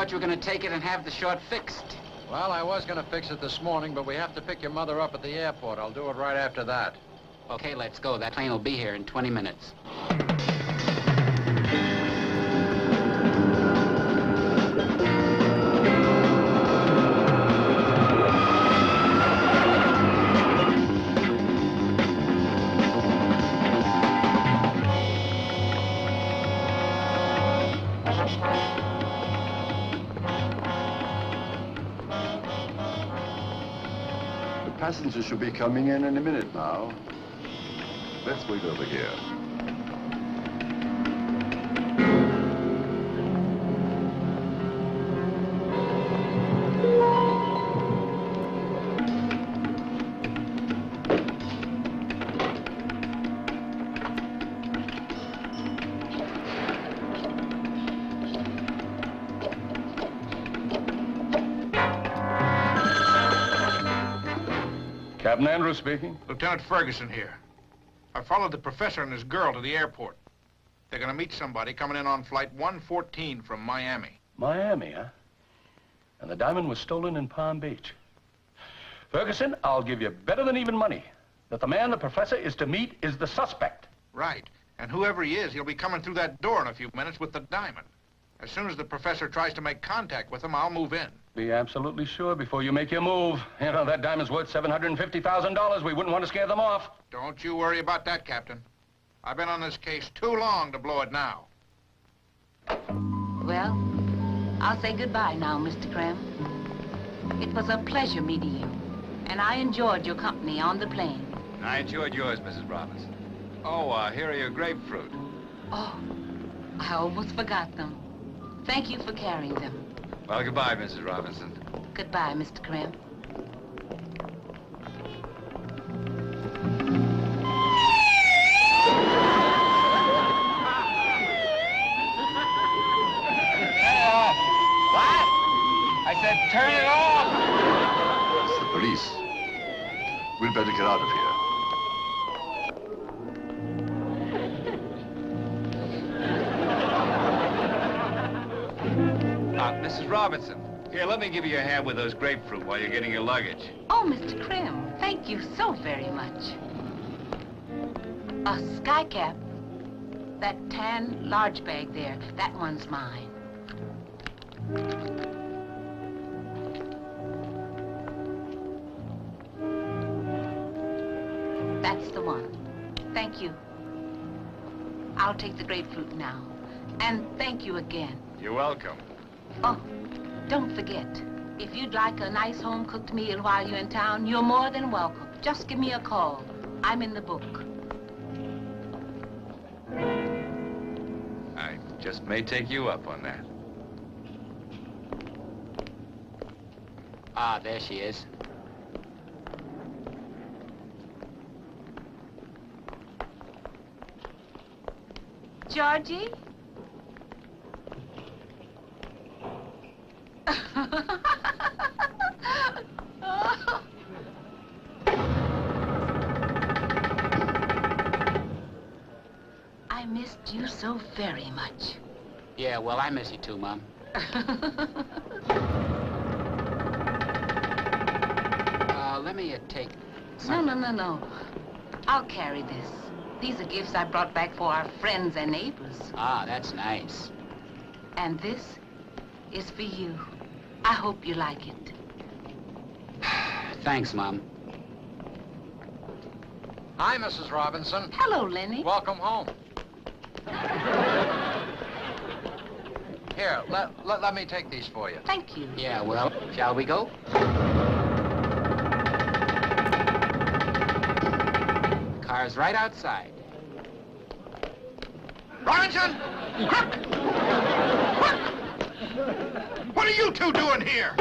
You were going to take it and have the short fixed. Well, I was going to fix it this morning, but we have to pick your mother up at the airport. I'll do it right after that. Okay, let's go. That plane will be here in 20 minutes. Passengers should be coming in a minute now. Let's wait over here. Captain Andrews speaking. Lieutenant Ferguson here. I followed the professor and his girl to the airport. They're going to meet somebody coming in on flight 114 from Miami. Miami, huh? And the diamond was stolen in Palm Beach. Ferguson, I'll give you better than even money that the man the professor is to meet is the suspect. Right. And whoever he is, he'll be coming through that door in a few minutes with the diamond. As soon as the professor tries to make contact with him, I'll move in. Be absolutely sure before you make your move. You know, that diamond's worth $750,000. We wouldn't want to scare them off. Don't you worry about that, Captain. I've been on this case too long to blow it now. Well, I'll say goodbye now, Mr. Krem. It was a pleasure meeting you, and I enjoyed your company on the plane. I enjoyed yours, Mrs. Robinson. Oh, here are your grapefruit. Oh, I almost forgot them. Thank you for carrying them. Well, goodbye, Mrs. Robinson. Goodbye, Mr. Krem. What? I said turn it off! It's the police. We'd better get out of here. Mrs. Robinson, here, let me give you a hand with those grapefruit while you're getting your luggage. Oh, Mr. Krem, thank you so very much. A skycap. That tan large bag there, that one's mine. That's the one. Thank you. I'll take the grapefruit now. And thank you again. You're welcome. Oh, don't forget, if you'd like a nice home-cooked meal while you're in town, you're more than welcome. Just give me a call. I'm in the book. I just may take you up on that. Ah, there she is. Georgie? I missed you so very much. Yeah, well, I miss you too, Mom. Let me take some... No. I'll carry this. These are gifts I brought back for our friends and neighbors. Ah, that's nice. And this is for you. I hope you like it. Thanks, Mom. Hi, Mrs. Robinson. Hello, Lenny. Welcome home. Here, let me take these for you. Thank you. Yeah, well, shall we go? Car's right outside. Robinson! Quick! Quick! What are you two doing here?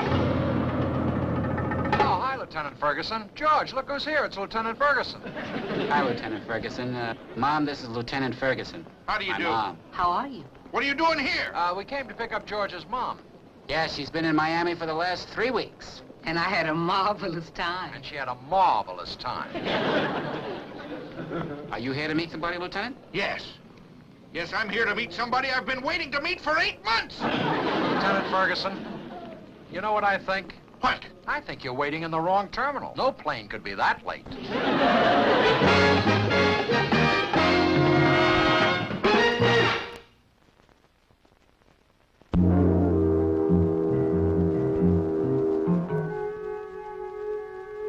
Lieutenant Ferguson. George, look who's here. It's Lieutenant Ferguson. Hi, Lieutenant Ferguson. Mom, this is Lieutenant Ferguson. How do you My do? Mom. How are you? What are you doing here? We came to pick up George's mom. Yeah, she's been in Miami for the last 3 weeks. And I had a marvelous time. And she had a marvelous time. Are you here to meet somebody, Lieutenant? Yes. Yes, I'm here to meet somebody I've been waiting to meet for 8 months. Lieutenant Ferguson, you know what I think? What? I think you're waiting in the wrong terminal. No plane could be that late.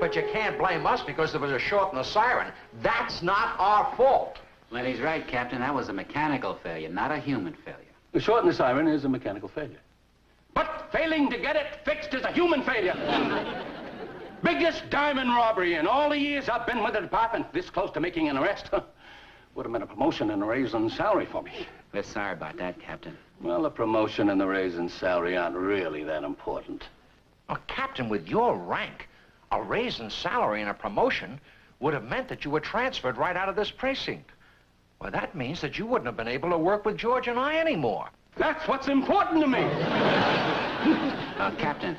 But you can't blame us because there was a short in the siren. That's not our fault. Lenny's right, Captain. That was a mechanical failure, not a human failure. The short in the siren is a mechanical failure. But failing to get it fixed is a human failure. Biggest diamond robbery in all the years I've been with the department. This close to making an arrest. Would have meant a promotion and a raise in salary for me. We're sorry about that, Captain. Well, the promotion and the raise in salary aren't really that important. Oh, Captain, with your rank, a raise in salary and a promotion would have meant that you were transferred right out of this precinct. Well, that means that you wouldn't have been able to work with George and I anymore. That's what's important to me. Captain,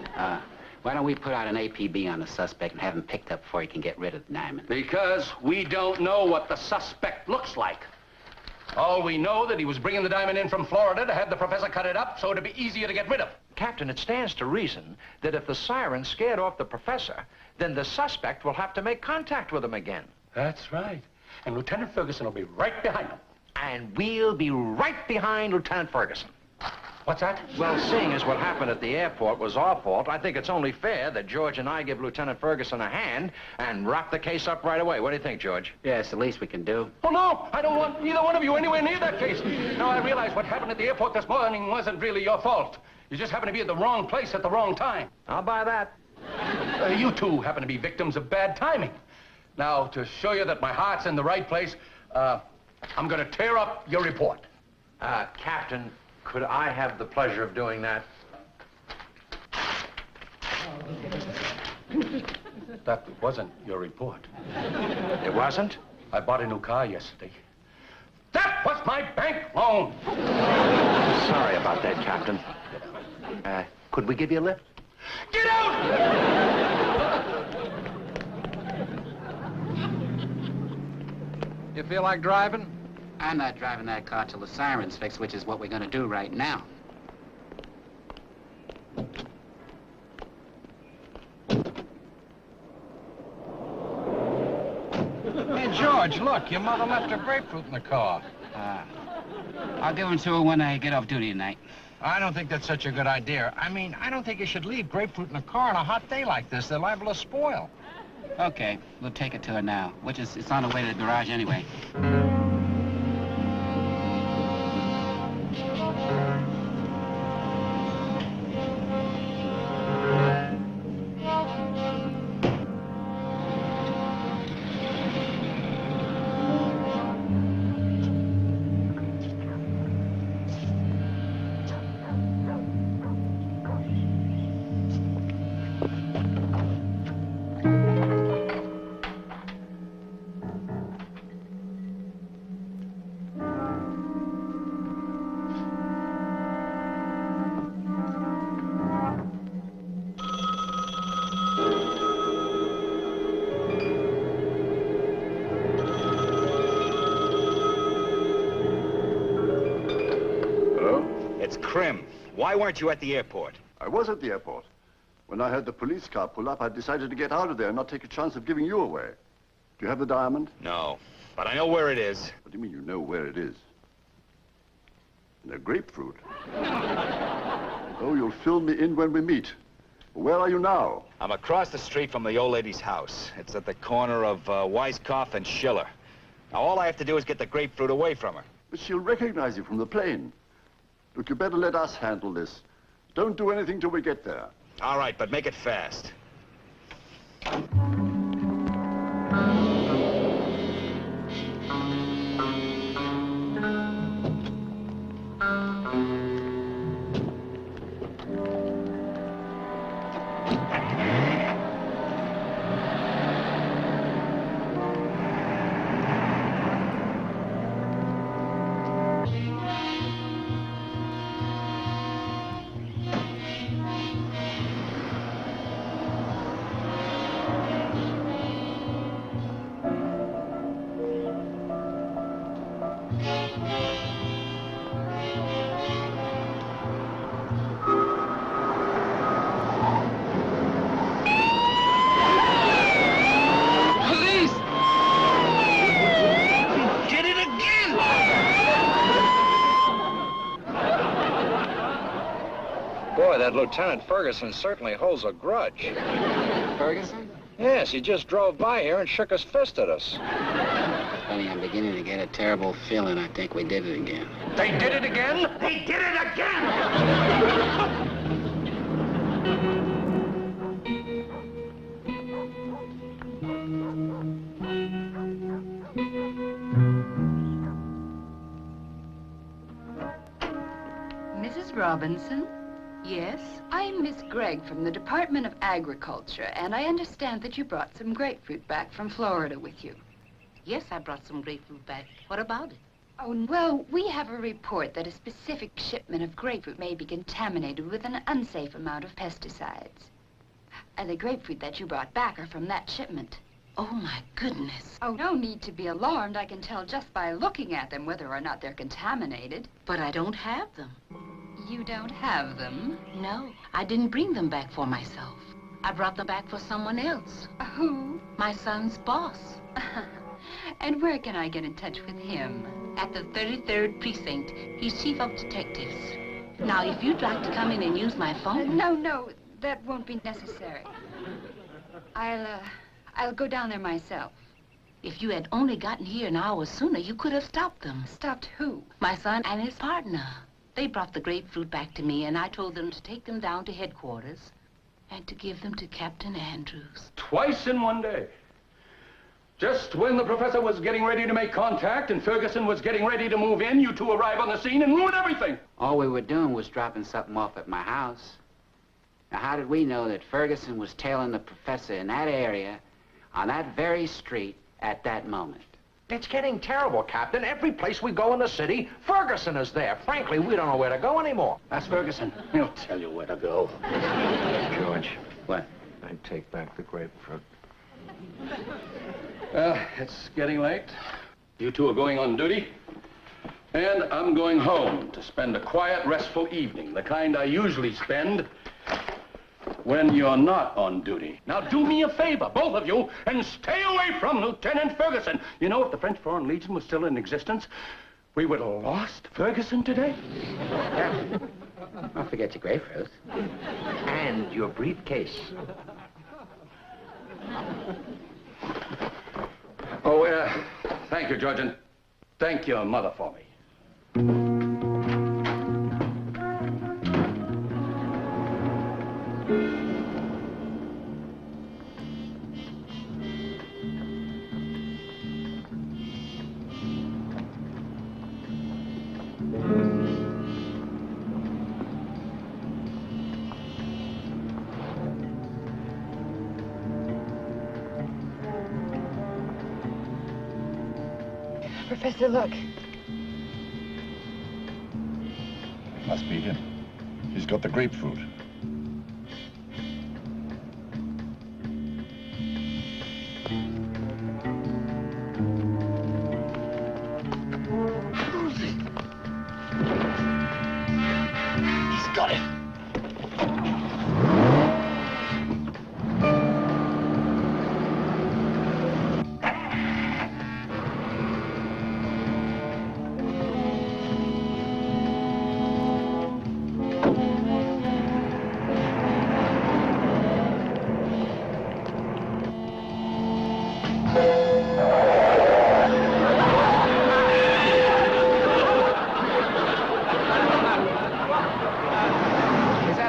why don't we put out an APB on the suspect and have him picked up before he can get rid of the diamond? Because we don't know what the suspect looks like. All we know that he was bringing the diamond in from Florida to have the professor cut it up so it'd be easier to get rid of. Captain, it stands to reason that if the siren scared off the professor, then the suspect will have to make contact with him again. That's right. And Lieutenant Ferguson will be right behind him. And we'll be right behind Lieutenant Ferguson. What's that? Well, seeing as what happened at the airport was our fault, I think it's only fair that George and I give Lieutenant Ferguson a hand and wrap the case up right away. What do you think, George? Yeah, it's the least we can do. Oh, no, I don't want either one of you anywhere near that case. Now, I realize what happened at the airport this morning wasn't really your fault. You just happened to be at the wrong place at the wrong time. I'll buy that. You two happen to be victims of bad timing. Now, to show you that my heart's in the right place, I'm going to tear up your report. Captain, could I have the pleasure of doing that? That wasn't your report. It wasn't? I bought a new car yesterday. That was my bank loan! Sorry about that, Captain. Could we give you a lift? Get out! You feel like driving? I'm not driving that car till the siren's fixed, which is what we're going to do right now. Hey, George, look, your mother left her grapefruit in the car. I'll give him to her when I get off duty tonight. I don't think that's such a good idea. I mean, I don't think you should leave grapefruit in a car on a hot day like this. They're liable to spoil. Okay, we'll take it to her now, which is, it's on the way to the garage anyway. Why weren't you at the airport? I was at the airport. When I heard the police car pull up, I decided to get out of there and not take a chance of giving you away. Do you have the diamond? No, but I know where it is. What do you mean you know where it is? In a grapefruit. Oh, you'll fill me in when we meet. Where are you now? I'm across the street from the old lady's house. It's at the corner of Weiskopf and Schiller. Now, all I have to do is get the grapefruit away from her. But she'll recognize you from the plane. Look, you better let us handle this. Don't do anything till we get there. All right, but make it fast. Lieutenant Ferguson certainly holds a grudge. Ferguson? Yes, he just drove by here and shook his fist at us. Funny, I'm beginning to get a terrible feeling. I think we did it again. They did it again? They did it again! Mrs. Robinson? Yes? I'm Miss Gregg from the Department of Agriculture, and I understand that you brought some grapefruit back from Florida with you. Yes, I brought some grapefruit back. What about it? Oh, well, we have a report that a specific shipment of grapefruit may be contaminated with an unsafe amount of pesticides. And the grapefruit that you brought back are from that shipment. Oh, my goodness. Oh, no need to be alarmed. I can tell just by looking at them whether or not they're contaminated. But I don't have them. You don't have them? No, I didn't bring them back for myself. I brought them back for someone else. Who? My son's boss. And where can I get in touch with him? At the 33rd Precinct. He's chief of detectives. Now, if you'd like to come in and use my phone... No, that won't be necessary. I'll go down there myself. If you had only gotten here an hour sooner, you could have stopped them. Stopped who? My son and his partner. They brought the grapefruit back to me, and I told them to take them down to headquarters and to give them to Captain Andrews. Twice in one day. Just when the professor was getting ready to make contact and Ferguson was getting ready to move in, you two arrive on the scene and ruin everything. All we were doing was dropping something off at my house. Now, how did we know that Ferguson was tailing the professor in that area, on that very street, at that moment? It's getting terrible, Captain. Every place we go in the city, Ferguson is there. Frankly, we don't know where to go anymore. That's Ferguson. He'll tell you where to go. George. What? I'd take back the grapefruit. It's getting late. You two are going on duty. And I'm going home to spend a quiet, restful evening, the kind I usually spend when you're not on duty. Now, do me a favor, both of you, and stay away from Lieutenant Ferguson. You know, if the French Foreign Legion was still in existence, we would have lost Ferguson today. Yeah. Don't forget your grapefruit. And your briefcase. Oh, thank you, George, and thank your mother for me. Professor, look. Must be him. He's got the grapefruit. He's got it.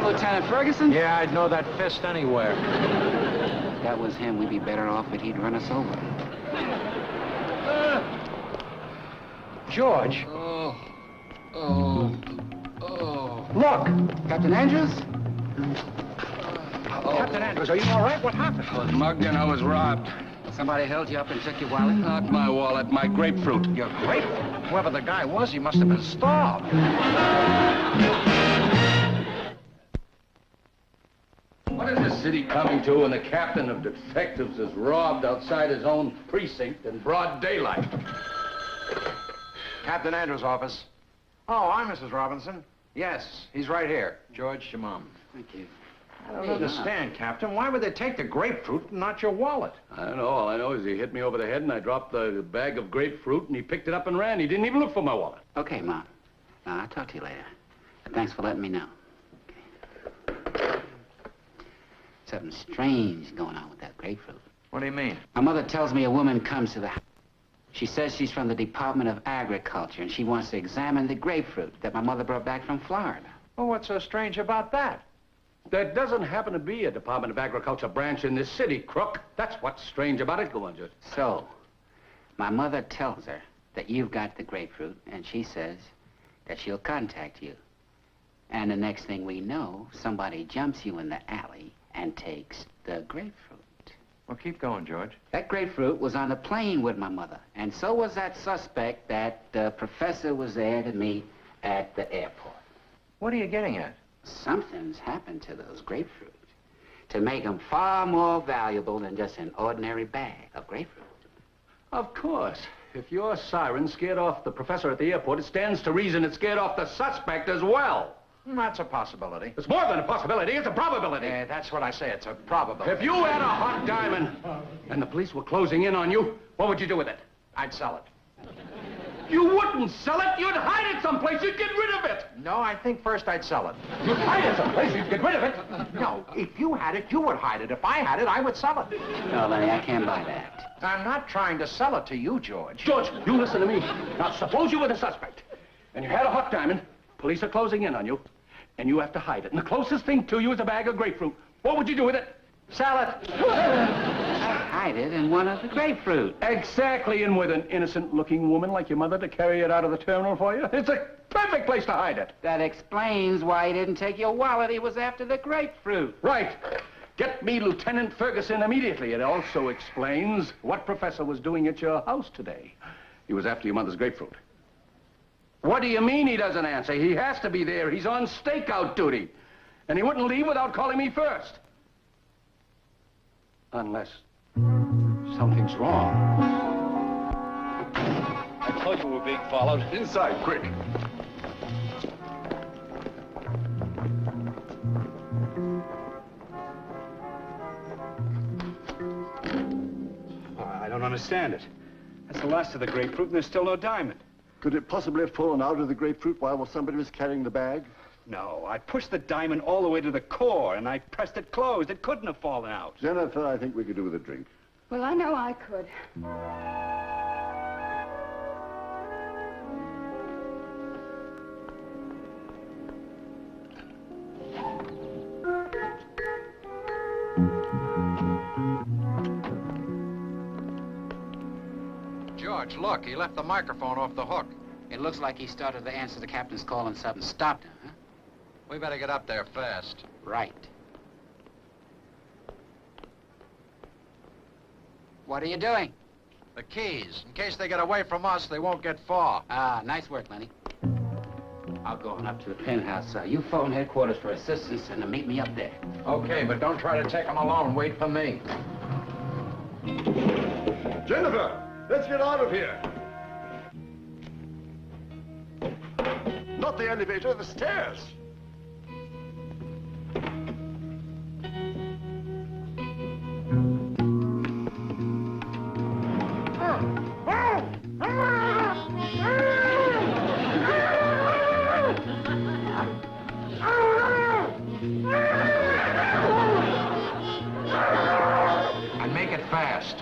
Lieutenant Ferguson? Yeah, I'd know that fist anywhere. If that was him, we'd be better off if he'd run us over. George. Look! Captain Andrews? Captain Andrews, are you all right? What happened? I was mugged and I was robbed. Somebody held you up and took your wallet? Not my wallet, my grapefruit. Your grapefruit? Whoever the guy was, he must have been starved. What is this city coming to when the captain of detectives is robbed outside his own precinct in broad daylight? Captain Andrews' office. Oh, I'm Mrs. Robinson. Yes, he's right here. George, your mom. Thank you. I don't understand, Captain. Why would they take the grapefruit and not your wallet? I don't know. All I know is he hit me over the head and I dropped the bag of grapefruit and he picked it up and ran. He didn't even look for my wallet. Okay, Mom. Now, I'll talk to you later. Thanks for letting me know. Okay. something strange going on with that grapefruit. What do you mean? My mother tells me a woman comes to the house. She says she's from the Department of Agriculture, and she wants to examine the grapefruit that my mother brought back from Florida. Well, what's so strange about that? There doesn't happen to be a Department of Agriculture branch in this city, crook. That's what's strange about it. Go on, Judge. So, my mother tells her that you've got the grapefruit, and she says that she'll contact you. And the next thing we know, somebody jumps you in the alley and takes the grapefruit. Well, keep going, George. That grapefruit was on a plane with my mother, and so was that suspect that the professor was there to meet at the airport. What are you getting at? Something's happened to those grapefruit to make them far more valuable than just an ordinary bag of grapefruit. Of course. If your siren scared off the professor at the airport, it stands to reason it scared off the suspect as well. That's a possibility. It's more than a possibility, it's a probability. Yeah, that's what I say. It's a probability. If you had a hot diamond and the police were closing in on you, what would you do with it? I'd sell it. You wouldn't sell it. You'd hide it someplace. You'd get rid of it. No, I think first I'd sell it. You'd hide it someplace. You'd get rid of it. No, if you had it, you would hide it. If I had it, I would sell it. No, Lenny, I can't buy that. I'm not trying to sell it to you, George. George, you listen to me. Now, suppose you were the suspect, and you had a hot diamond. Police are closing in on you, and you have to hide it. And the closest thing to you is a bag of grapefruit. What would you do with it? Sell it. Hide it in one of the grapefruit. Exactly, and with an innocent-looking woman like your mother to carry it out of the terminal for you. It's a perfect place to hide it. That explains why he didn't take your wallet. He was after the grapefruit. Right. Get me Lieutenant Ferguson immediately. It also explains what Professor was doing at your house today. He was after your mother's grapefruit. What do you mean he doesn't answer? He has to be there. He's on stakeout duty. And he wouldn't leave without calling me first. Unless something's wrong. I told you we were being followed. Inside, quick. I don't understand it. That's the last of the grapefruit, and there's still no diamond. Could it possibly have fallen out of the grapefruit while somebody was carrying the bag? No, I pushed the diamond all the way to the core, and I pressed it closed. It couldn't have fallen out. Jennifer, I think we could do with a drink. Well, I know I could. George, look, he left the microphone off the hook. It looks like he started to answer the captain's call and something stopped him, huh? We better get up there fast. Right. What are you doing? The keys. In case they get away from us, they won't get far. Ah, nice work, Lenny. I'll go on up to the penthouse. You phone headquarters for assistance and meet me up there. Okay, but don't try to take them alone. Wait for me. Jennifer, let's get out of here. Not the elevator, the stairs. And make it fast.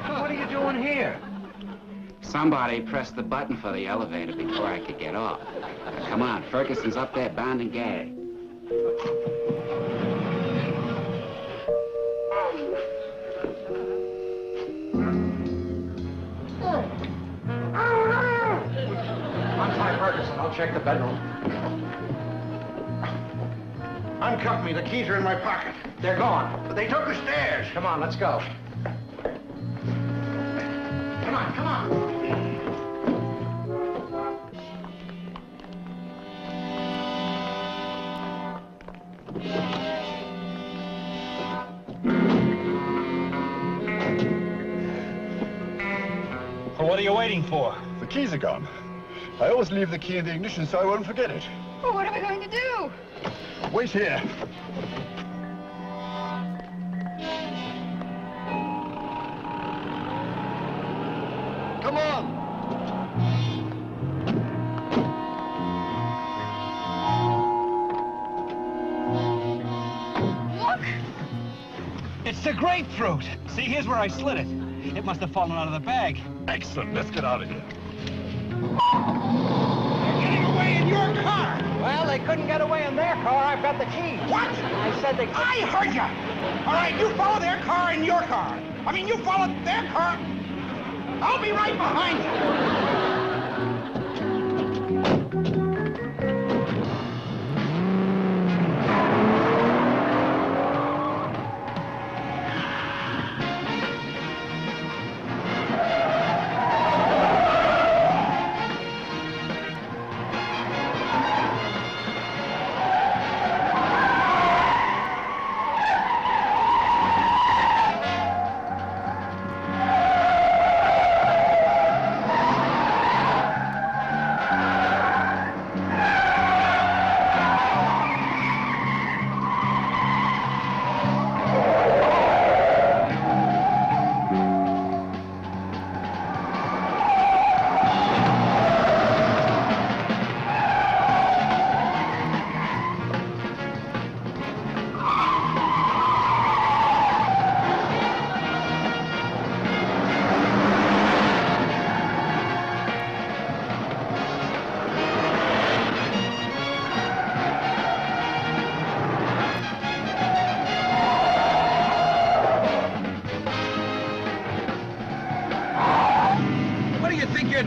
What are you doing here? Somebody pressed the button for the elevator before I could get off. Come on, Ferguson's up there bound and gagged. Untie Ferguson. I'll check the bedroom. Uncuff me. The keys are in my pocket. They're gone. But they took the stairs. Come on, let's go. Come on, come on. Well, what are you waiting for? The keys are gone. I always leave the key in the ignition so I won't forget it. Well, what are we going to do? Wait here. Come on! It's the grapefruit. See, here's where I slid it. It must have fallen out of the bag. Excellent. Let's get out of here. They're getting away in your car. Well, they couldn't get away in their car. I've got the key. What? I said they... I heard you. All right, you follow their car in your car. I mean, you follow their car. I'll be right behind you.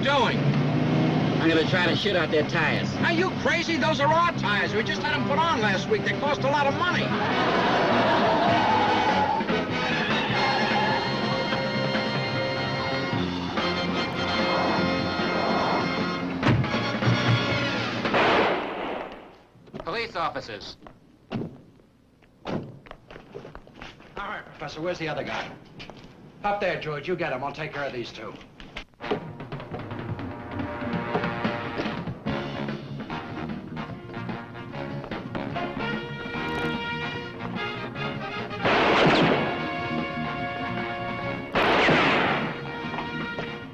Doing? I'm gonna try to shoot out their tires. Are you crazy? Those are our tires. We just had them put on last week. They cost a lot of money. Police officers. All right, Professor, where's the other guy? Up there, George. You get him. I'll take care of these two.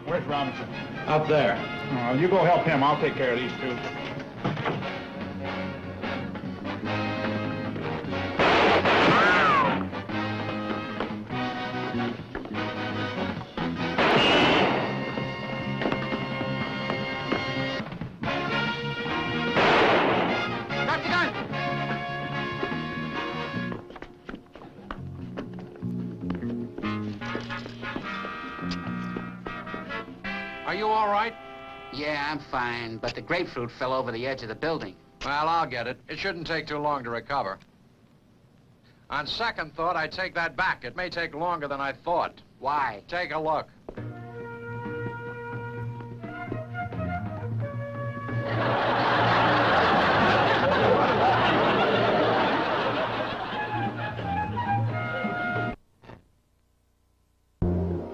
Where's Robinson? Up there. You go help him. I'll take care of these two. Drop the gun! Are you all right? Yeah, I'm fine, but the grapefruit fell over the edge of the building. Well, I'll get it. It shouldn't take too long to recover. On second thought, I'd take that back. It may take longer than I thought. Why? Take a look.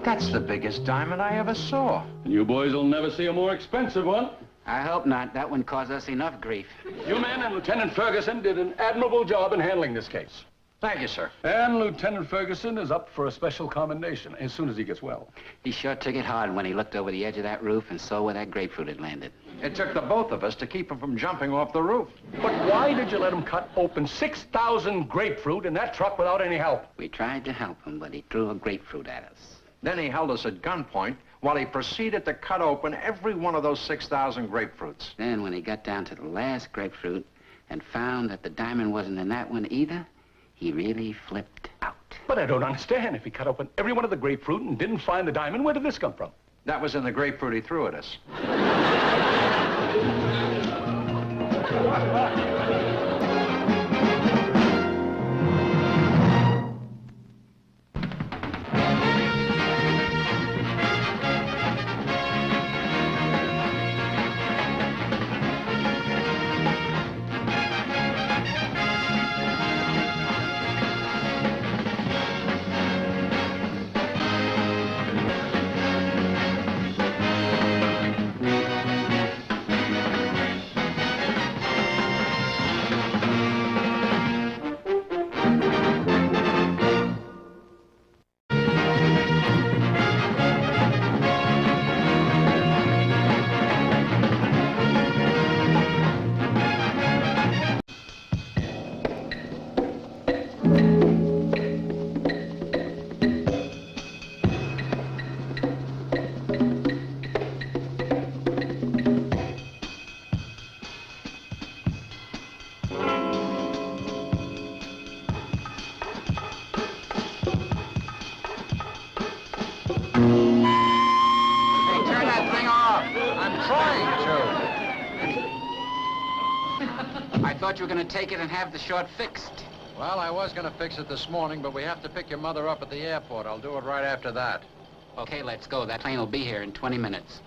That's the biggest diamond I ever saw. You boys will never see a more expensive one. I hope not. That one caused us enough grief. You men and Lieutenant Ferguson did an admirable job in handling this case. Thank you, sir. And Lieutenant Ferguson is up for a special commendation as soon as he gets well. He sure took it hard when he looked over the edge of that roof and saw where that grapefruit had landed. It took the both of us to keep him from jumping off the roof. But why did you let him cut open 6,000 grapefruit in that truck without any help? We tried to help him, but he threw a grapefruit at us. Then he held us at gunpoint while he proceeded to cut open every one of those 6,000 grapefruits. Then when he got down to the last grapefruit and found that the diamond wasn't in that one either, he really flipped out. But I don't understand. If he cut open every one of the grapefruit and didn't find the diamond, where did this come from? That was in the grapefruit he threw at us. Hey, turn that thing off. I'm trying to. I thought you were going to take it and have the short fixed. Well, I was going to fix it this morning, but we have to pick your mother up at the airport. I'll do it right after that. Okay, let's go. That plane will be here in 20 minutes.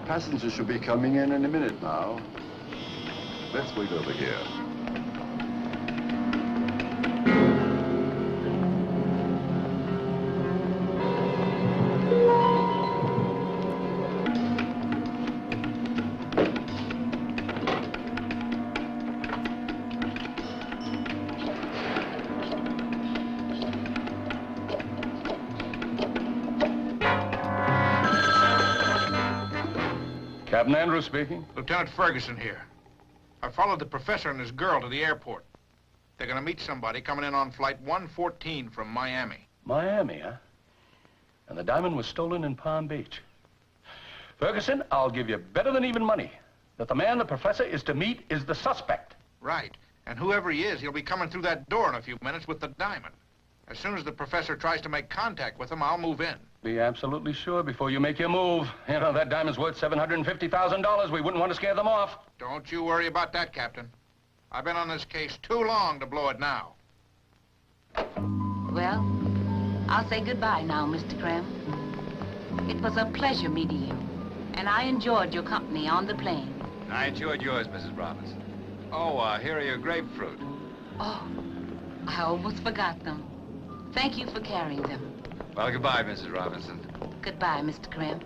Passengers should be coming in a minute now. Let's wait over here. Captain Andrews speaking. Lieutenant Ferguson here. I followed the professor and his girl to the airport. They're going to meet somebody coming in on flight 114 from Miami. Miami, huh? And the diamond was stolen in Palm Beach. Ferguson, I'll give you better than even money that the man the professor is to meet is the suspect. Right. And whoever he is, he'll be coming through that door in a few minutes with the diamond. As soon as the professor tries to make contact with him, I'll move in. Be absolutely sure before you make your move. You know, that diamond's worth $750,000. We wouldn't want to scare them off. Don't you worry about that, Captain. I've been on this case too long to blow it now. Well, I'll say goodbye now, Mr. Krem. It was a pleasure meeting you, and I enjoyed your company on the plane. I enjoyed yours, Mrs. Robinson. Oh, here are your grapefruit. Oh, I almost forgot them. Thank you for carrying them. Well, goodbye, Mrs. Robinson. Goodbye, Mr. Krem.